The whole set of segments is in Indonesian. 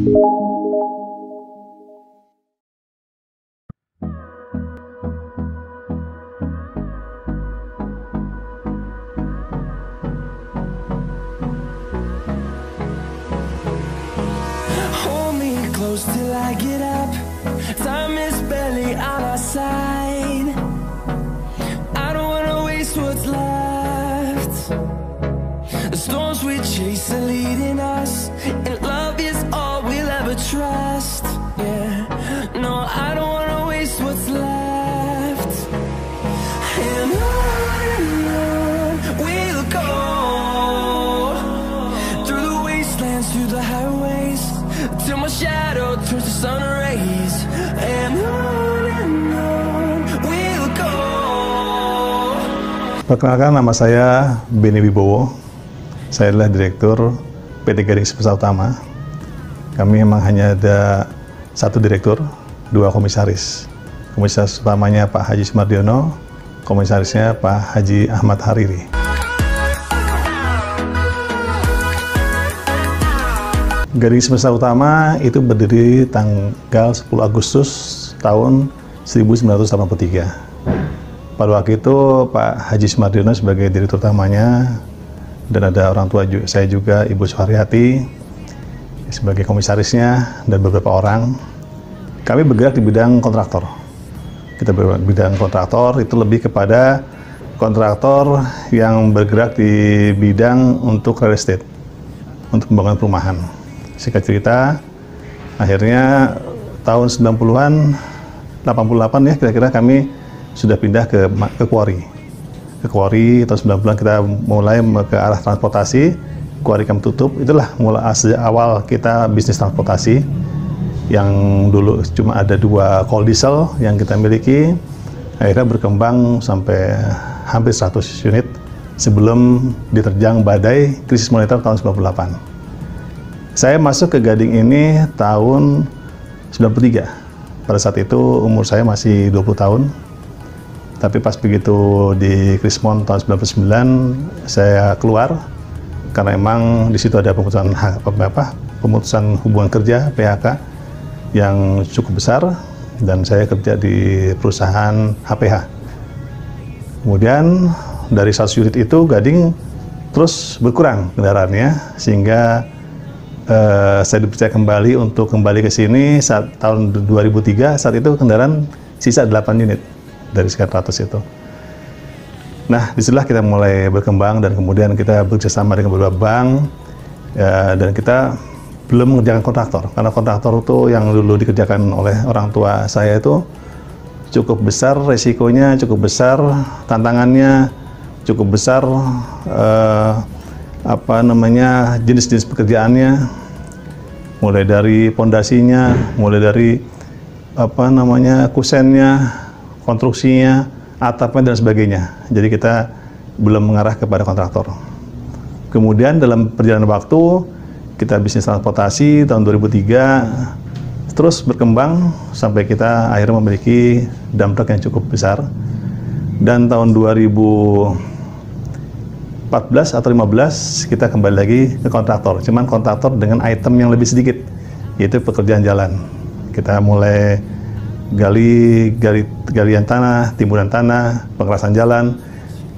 Till I get up, time is barely on our side. I don't wanna waste what's left. The storms we chase are leading us, and love is all we'll ever trust. Yeah, no, I don't wanna waste what's left. And on we'll go, through the wastelands, through the highways, till my shadow turns to sun rays. And on we'll go. Perkenalkan, nama saya Benny Wibowo. Saya adalah Direktur PT Gading Semesta Utama. Kami memang hanya ada satu direktur, dua komisaris. Komisaris utamanya Pak Haji Sumardiono, komisarisnya Pak Haji Ahmad Hariri. Gading Semesta Utama itu berdiri tanggal 10 Agustus tahun 1983. Pada waktu itu Pak Haji Sumardiono sebagai direktur utamanya, dan ada orang tua saya juga, Ibu Suharyati, sebagai komisarisnya, dan beberapa orang. Kami bergerak di bidang kontraktor. Kita bergerak di bidang kontraktor, itu lebih kepada kontraktor yang bergerak di bidang untuk real estate, untuk pembangunan perumahan. Singkat cerita, akhirnya tahun 90-an, 88 ya kira-kira, kami sudah pindah ke quarry. Ke quarry tahun 90-an kita mulai ke arah transportasi. Quarry kami tutup. Itulah mulai awal kita bisnis transportasi, yang dulu cuma ada 2 coal diesel yang kita miliki. Akhirnya berkembang sampai hampir 100 unit sebelum diterjang badai krisis moneter tahun 98. Saya masuk ke Gading ini tahun 93. Pada saat itu umur saya masih 20 tahun. Tapi pas begitu di Krismon tahun 99, saya keluar karena emang di situ ada pemutusan hubungan kerja PHK yang cukup besar, dan saya kerja di perusahaan HPH. Kemudian dari 100 unit itu Gading terus berkurang kendaraannya, sehingga saya dipercaya kembali untuk kembali ke sini saat tahun 2003. Saat itu kendaraan sisa 8 unit dari sekitar 100 itu. Nah, disitulah kita mulai berkembang, dan kemudian kita bekerjasama dengan beberapa bank, dan kita belum mengerjakan kontraktor, karena kontraktor itu yang dulu dikerjakan oleh orang tua saya itu cukup besar resikonya, cukup besar tantangannya, cukup besar jenis-jenis pekerjaannya, mulai dari pondasinya, mulai dari kusennya, konstruksinya, atapnya, dan sebagainya. Jadi kita belum mengarah kepada kontraktor. Kemudian dalam perjalanan waktu, kita bisnis transportasi tahun 2003, terus berkembang sampai kita akhirnya memiliki dump truck yang cukup besar. Dan tahun 2014 atau 15 kita kembali lagi ke kontraktor. Cuman kontraktor dengan item yang lebih sedikit, yaitu pekerjaan jalan. Kita mulai galian tanah, timbunan tanah, pengerasan jalan.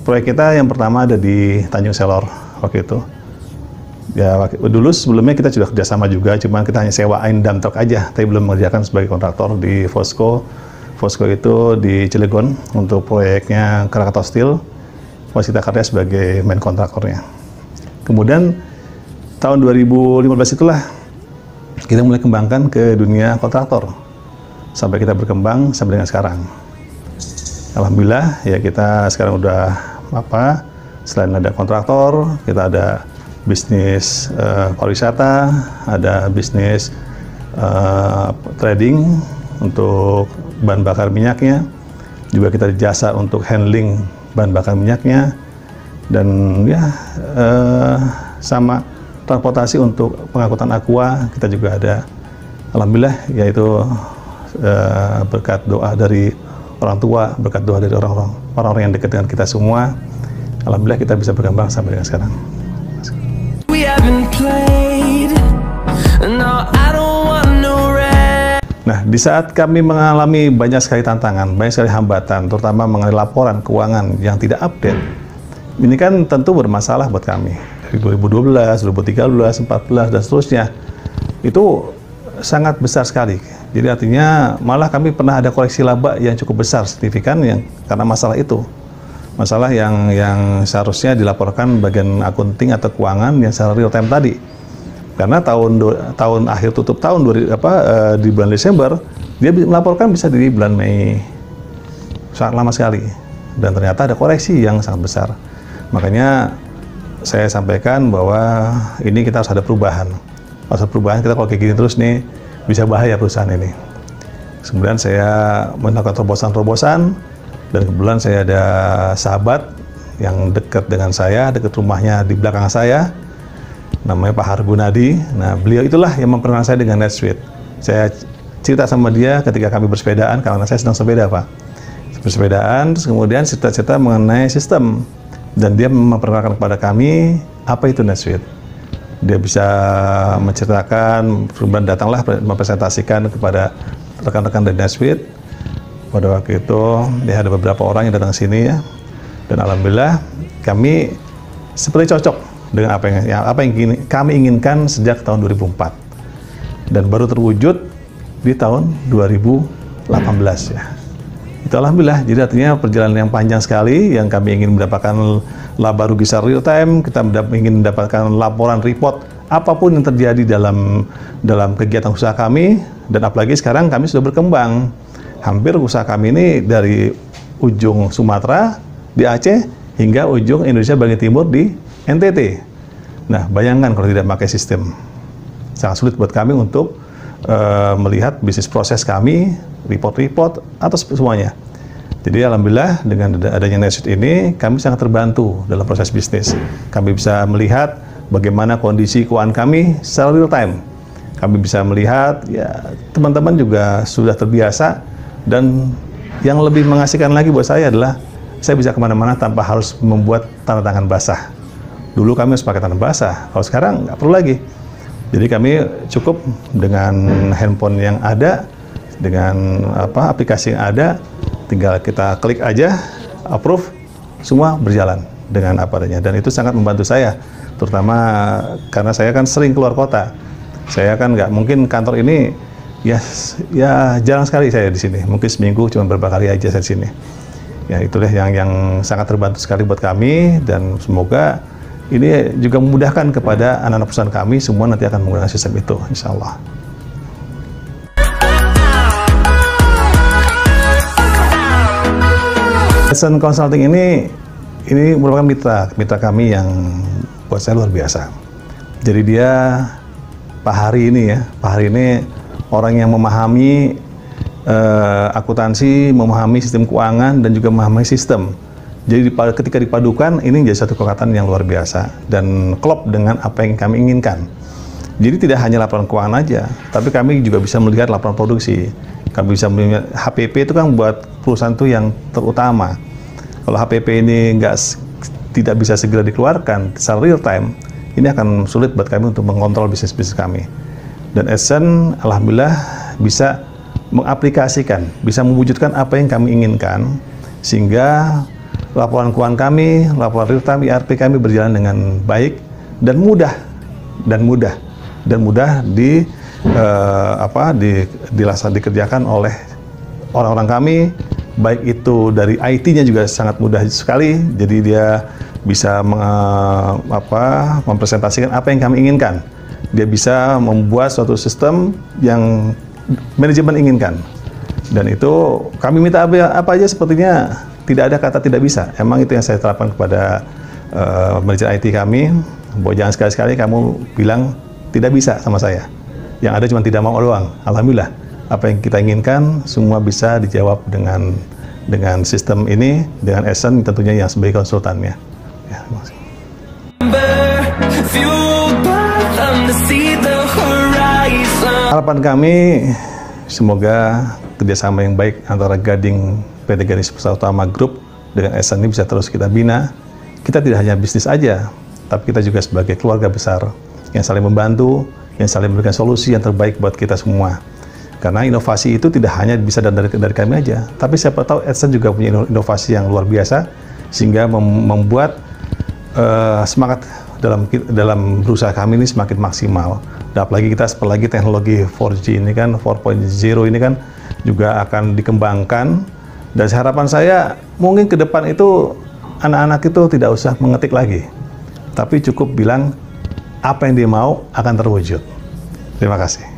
Proyek kita yang pertama ada di Tanjung Selor waktu itu. Ya, dulu sebelumnya kita sudah kerjasama juga, cuman kita hanya sewain dump truck aja, tapi belum mengerjakan sebagai kontraktor di Fosco. Fosco itu di Cilegon untuk proyeknya Krakatau Steel. Waskita Karya sebagai main kontraktornya. Kemudian tahun 2015 itulah kita mulai kembangkan ke dunia kontraktor, sampai kita berkembang sampai dengan sekarang. Alhamdulillah ya, kita sekarang udah selain ada kontraktor, kita ada bisnis pariwisata, ada bisnis trading untuk bahan bakar minyaknya, juga kita jasa untuk handling bahan bakar minyaknya, dan ya sama transportasi untuk pengangkutan aqua kita juga ada. Alhamdulillah, yaitu berkat doa dari orang tua, berkat doa dari orang-orang yang dekat dengan kita semua, alhamdulillah kita bisa berkembang sampai dengan sekarang. We haven't played, no, I don't di saat kami mengalami banyak sekali tantangan, banyak sekali hambatan, terutama mengenai laporan keuangan yang tidak update, ini kan tentu bermasalah buat kami. Dari 2012, 2013, 2014, dan seterusnya, itu sangat besar sekali. Jadi artinya malah kami pernah ada koreksi laba yang cukup besar, signifikan, yang karena masalah itu. Masalah yang seharusnya dilaporkan bagian akunting atau keuangan yang secara real time tadi. Karena tahun akhir tutup tahun di bulan Desember, dia melaporkan bisa di bulan Mei, sangat lama sekali, dan ternyata ada koreksi yang sangat besar. Makanya saya sampaikan bahwa ini kita harus ada perubahan. Harus ada perubahan, kita kalau kayak gini terus nih bisa bahaya perusahaan ini. Kemudian saya melakukan terobosan-terobosan, dan kebetulan saya ada sahabat yang dekat dengan saya, dekat rumahnya di belakang saya, namanya Pak Hargunadi. Nah, beliau itulah yang memperkenalkan saya dengan NetSuite. Saya cerita sama dia ketika kami bersepedaan, karena saya sedang sepeda, Pak. Bersepedaan, terus kemudian cerita-cerita mengenai sistem. Dan dia memperkenalkan kepada kami apa itu NetSuite. Dia bisa menceritakan, kemudian datanglah mempresentasikan kepada rekan-rekan dari NetSuite. Pada waktu itu, dia ada beberapa orang yang datang ke sini ya. Dan alhamdulillah kami seperti cocok dengan apa yang kami inginkan sejak tahun 2004, dan baru terwujud di tahun 2018 ya. Itu alhamdulillah. Jadi artinya perjalanan yang panjang sekali, yang kami ingin mendapatkan laba rugi secara real time, kita ingin mendapatkan laporan report apapun yang terjadi dalam kegiatan usaha kami, dan apalagi sekarang kami sudah berkembang. Hampir usaha kami ini dari ujung Sumatera di Aceh hingga ujung Indonesia bagian timur di NTT. Nah, bayangkan kalau tidak pakai sistem. Sangat sulit buat kami untuk melihat bisnis proses kami, report-report, atau semuanya. Jadi alhamdulillah dengan adanya NetSuite ini, kami sangat terbantu dalam proses bisnis. Kami bisa melihat bagaimana kondisi keuangan kami secara real time. Kami bisa melihat, ya teman-teman juga sudah terbiasa, dan yang lebih mengasihkan lagi buat saya adalah saya bisa kemana-mana tanpa harus membuat tanda tangan basah. Dulu kami harus pakai tangan basah, kalau sekarang nggak perlu lagi. Jadi kami cukup dengan handphone yang ada, dengan aplikasi yang ada, tinggal kita klik aja, approve, semua berjalan dengan apa adanya. Dan itu sangat membantu saya, terutama karena saya kan sering keluar kota. Saya kan nggak mungkin kantor ini, ya jarang sekali saya di sini. Mungkin seminggu cuma beberapa kali aja saya di sini. Ya itulah yang sangat terbantu sekali buat kami, dan semoga ini juga memudahkan kepada anak-anak perusahaan kami semua nanti akan menggunakan sistem itu, insya Allah. Essence Consulting ini merupakan mitra kami yang buat saya luar biasa. Jadi dia Pak Hari ini orang yang memahami akuntansi, memahami sistem keuangan, dan juga memahami sistem. Jadi ketika dipadukan, ini jadi satu kekuatan yang luar biasa dan klop dengan apa yang kami inginkan. Jadi tidak hanya laporan keuangan aja, tapi kami juga bisa melihat laporan produksi. Kami bisa melihat HPP itu kan buat perusahaan itu yang terutama. Kalau HPP ini tidak bisa segera dikeluarkan secara real time, ini akan sulit buat kami untuk mengontrol bisnis-bisnis kami. Dan Essence alhamdulillah bisa mengaplikasikan, bisa mewujudkan apa yang kami inginkan, sehingga laporan keuangan kami, laporan real time ERP kami berjalan dengan baik dan mudah dikerjakan oleh orang-orang kami, baik itu dari IT-nya juga sangat mudah sekali. Jadi dia bisa mempresentasikan apa yang kami inginkan. Dia bisa membuat suatu sistem yang manajemen inginkan. Dan itu kami minta apa aja, sepertinya tidak ada kata tidak bisa. Emang itu yang saya terapkan kepada manajer IT kami, bahwa jangan sekali-sekali kamu bilang tidak bisa sama saya. Yang ada cuma tidak mau doang. Alhamdulillah, apa yang kita inginkan semua bisa dijawab dengan sistem ini, dengan Essence tentunya yang sebagai konsultannya. Ya, terima kasih. Harapan kami semoga kerjasama yang baik antara Gading PT Gading Pusat Utama Group dengan Essence ini bisa terus kita bina. Kita tidak hanya bisnis aja, tapi kita juga sebagai keluarga besar yang saling membantu, yang saling memberikan solusi yang terbaik buat kita semua. Karena inovasi itu tidak hanya bisa dari kami aja, tapi siapa tahu Edson juga punya inovasi yang luar biasa, sehingga membuat semangat dalam berusaha kami ini semakin maksimal. Dan apalagi teknologi 4G ini kan, 4.0 ini kan juga akan dikembangkan. Dan harapan saya mungkin ke depan itu anak-anak itu tidak usah mengetik lagi, tapi cukup bilang apa yang dia mau akan terwujud. Terima kasih.